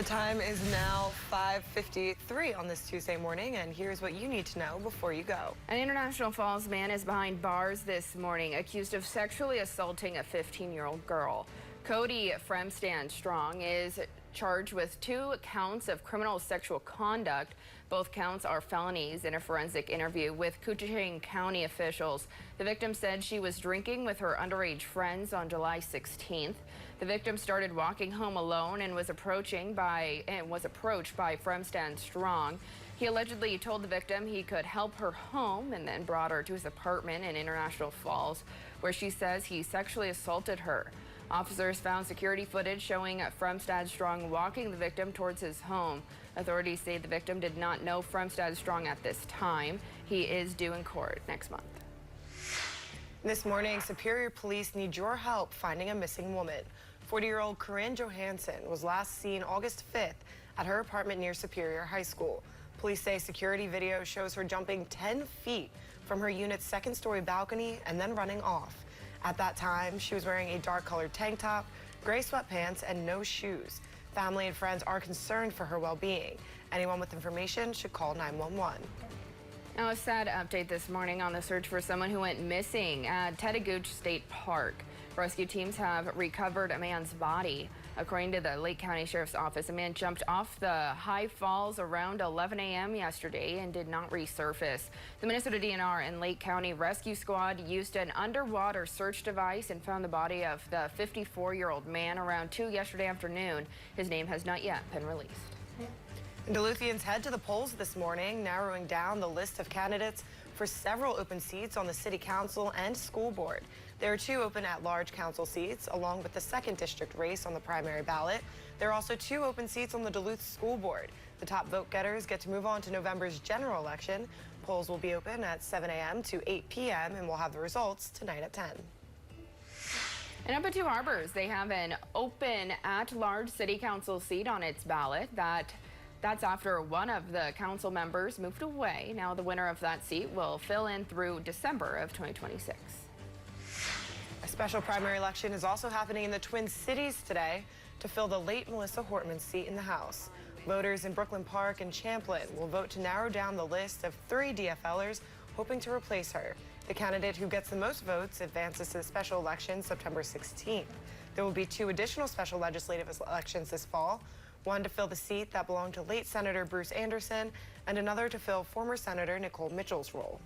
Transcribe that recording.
The time is now 5:53 on this Tuesday morning, and here's what you need to know before you go. An International Falls man is behind bars this morning, accused of sexually assaulting a 15-year-old girl. Cody Fremstad Strong is charged with 2 counts of criminal sexual conduct. Both counts are felonies. In a forensic interview with Koochiching County officials, the victim said she was drinking with her underage friends on July 16th. The victim started walking home alone and was approached by Fremstad Strong. He allegedly told the victim he could help her home and then brought her to his apartment in International Falls, where she says he sexually assaulted her. Officers found security footage showing Fremstad Strong walking the victim towards his home. Authorities say the victim did not know Fremstad Strong at this time. He is due in court next month. This morning, Superior Police need your help finding a missing woman. 40-year-old Corinne Johansson was last seen August 5th at her apartment near Superior High School. Police say security video shows her jumping 10 feet from her unit's second-story balcony and then running off. At that time, she was wearing a dark-colored tank top, gray sweatpants, and no shoes. Family and friends are concerned for her well-being. Anyone with information should call 911. Now, a sad update this morning on the search for someone who went missing at Tedagooch State Park. Rescue teams have recovered a man's body. According to the Lake County Sheriff's Office, a man jumped off the high falls around 11 a.m. yesterday and did not resurface. The Minnesota DNR and Lake County Rescue Squad used an underwater search device and found the body of the 54-year-old man around 2 yesterday afternoon. His name has not yet been released. Duluthians head to the polls this morning, narrowing down the list of candidates for several open seats on the City Council and School Board. There are 2 open at-large council seats, along with the 2nd District race on the primary ballot. There are also 2 open seats on the Duluth School Board. The top vote-getters get to move on to November's general election. Polls will be open at 7 a.m. to 8 p.m., and we'll have the results tonight at 10. And up at Two Harbors, they have an open at-large City Council seat on its ballot. That's after one of the council members moved away. Now the winner of that seat will fill in through December of 2026. A special primary election is also happening in the Twin Cities today to fill the late Melissa Hortman seat in the House. Voters in Brooklyn Park and Champlin will vote to narrow down the list of 3 DFLers hoping to replace her. The candidate who gets the most votes advances to the special election September 16th. There will be 2 additional special legislative elections this fall. One to fill the seat that belonged to late Senator Bruce Anderson, and another to fill former Senator Nicole Mitchell's role.